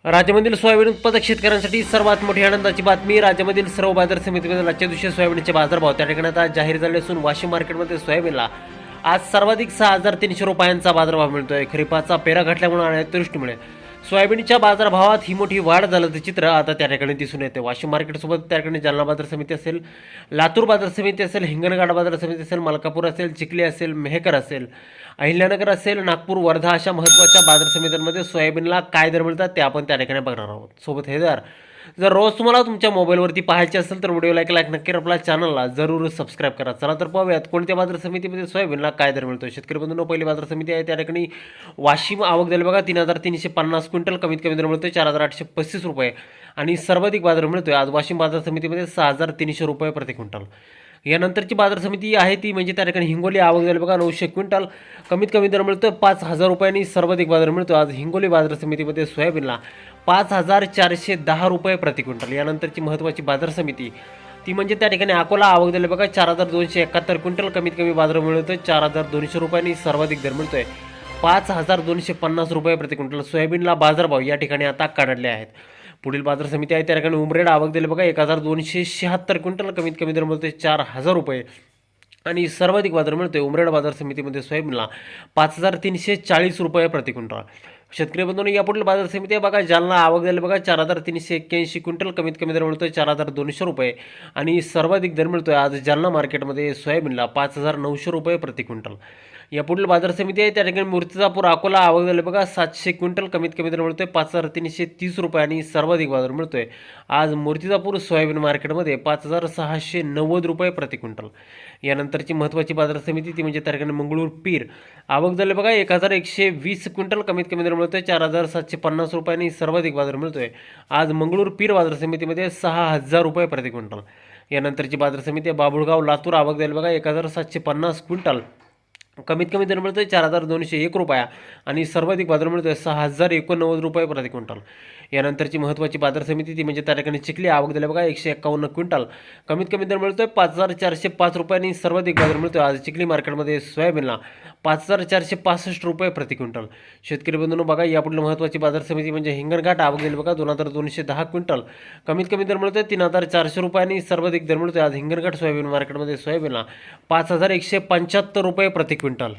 राज्यामधील सोयाबीन उत्पादक शेतकऱ्यांसाठी सर्वात मोठी आनंदाची बातमी. राज्यामधील सर्व बाजार समितीमध्ये आजच्या दिवशी सोयाबीनचे बाजारभाव त्या ठिकाणी आता जाहीर झाले असून वाशिम मार्केटमध्ये सोयाबीनला आज सर्वाधिक 6,300 रुपयांचा बाजारभाव मिळतोय. खरीपाचा पेरा घातल्यामुळे आणि अतिवृष्टीमुळे सोयाबीनच्या बाजारभावात ही मोठी वाढ झाल्याचं चित्र आता त्या ठिकाणी दिसून येते. वाशिम मार्केटसोबत त्या ठिकाणी जालना बाजार समिती असेल, लातूर बाजार समिती असेल, हिंगणघाट बाजार समिती असेल, मलकापूर असेल, चिखली असेल, मेहकर असेल, अहिल्यानगर असेल, नागपूर, वर्धा अशा महत्त्वाच्या बाजार समित्यांमध्ये सोयाबीनला काय दर मिळतात ते आपण त्या ठिकाणी बघणार आहोत. सोबत हे दर जर रोज तुम्हाला तुमच्या मोबाईलवरती पाहायचे असेल तर व्हिडिओला लाईक नक्की, आपल्या चॅनलला जरूर सबस्क्राईब करा. चला तर पाहूयात कोणत्या बाजार समितीमध्ये सोयाबीनला काय दर मिळतो. शेतकरी बंधूंनो, पहिली बाजार समिती आहे त्या ठिकाणी वाशिम. आवक झाली बघा 3,350 क्विंटल. कमीत कमी दर मिळतोय 4,835 रुपये आणि सर्वाधिक बाजार मिळतोय आज वाशिम बाजार समितीमध्ये 6,300 रुपये प्रति क्विंटल. यानंतरची बाजार समिती आहे ती म्हणजे त्या ठिकाणी हिंगोली. आवक झाली बघा 900 क्विंटल. कमीत कमी दर मिळतोय 5,000 रुपयांनी. सर्वाधिक बाजार मिळतो आज हिंगोली बाजार समितीमध्ये सोयाबीनला 5,410 रुपये प्रति क्विंटल. यानंतरची महत्त्वाची बाजार समिती ती म्हणजे त्या ठिकाणी अकोला. आवक झाली बघा 4,271 क्विंटल. कमीत कमी बाजार मिळतोय 4,200 रुपयांनी. सर्वाधिक दर मिळतोय 5,250 रुपये प्रति क्विंटल. सोयाबीनला बाजारभाव या ठिकाणी आता काढले आहेत. पुढील बाजार समिती आहे त्या ठिकाणी उमरेड. आवक दिली बघा 1,276 क्विंटल. कमीत कमी दर मिळतोय 4,000 रुपये आणि सर्वाधिक बाजार मिळतोय उमरेड बाजार समितीमध्ये सोयाबीनला 5,340 रुपये प्रति क्विंटल. शेतकरी बंधूंनो, यापुढील बाजार समिती आहे बघा जालना. आवक झाली बघा 4,381 क्विंटल. कमीत कमी दर मिळतोय 4,200 रुपये आणि सर्वाधिक दर मिळतोय आज जालना मार्केटमध्ये सोयाबीनला 5,900 रुपये प्रति क्विंटल. यापुढील बाजार समिती आहे त्या ठिकाणी मूर्तिजापूर अकोला. आवक झाली बघा 700 क्विंटल. कमीत कमी दर मिळतोय 5,330 रुपये आणि सर्वाधिक बाजार मिळतोय आज मूर्तिजापूर सोयाबीन मार्केटमध्ये 5,690 रुपये प्रति क्विंटल. यानंतरची महत्त्वाची बाजार समिती ती म्हणजे त्या ठिकाणी मंगळूर पीर. आवक झाली बघा 1,120 क्विंटल. कमीत कमी दर मिळतोय 4,750 रुपयांनी. सर्वाधिक बाजार मिळतोय आज मंगळूर पीर बाजार समितीमध्ये 6,000 रुपये प्रति क्विंटल. यानंतरची बाजार समिती आहे बाबुळगाव लातूर. आवक झाली बघा 1,750 क्विंटल. कमीत कमी दर मिळतोय 4,201 रुपया आणि सर्वाधिक बाजार मिळतोय 6,089 रुपये प्रति क्विंटल. यानंतरची महत्त्वाची बाजार समिती ती म्हणजे त्या ठिकाणी चिखली. आवक दिली बघा 151 क्विंटल. कमीत कमी दर मिळतोय 5,405 रुपयांनी. सर्वाधिक बाजार मिळतोय आज चिखली मार्केटमध्ये सोयाबीनला 5,465 रुपये प्रति क्विंटल. शेतकरी बंधूंनो, बघा यापुढील महत्त्वाची बाजार समिती म्हणजे हिंगणघाट. आवक दिली बघा 2,210 क्विंटल. कमीत कमी दर मिळतोय 3,400 रुपयांनी. सर्वाधिक दर मिळतोय आज हिंगणघाट सोयाबीन मार्केटमध्ये सोयाबीनला 5,175 रुपये प्रति क्विंटल.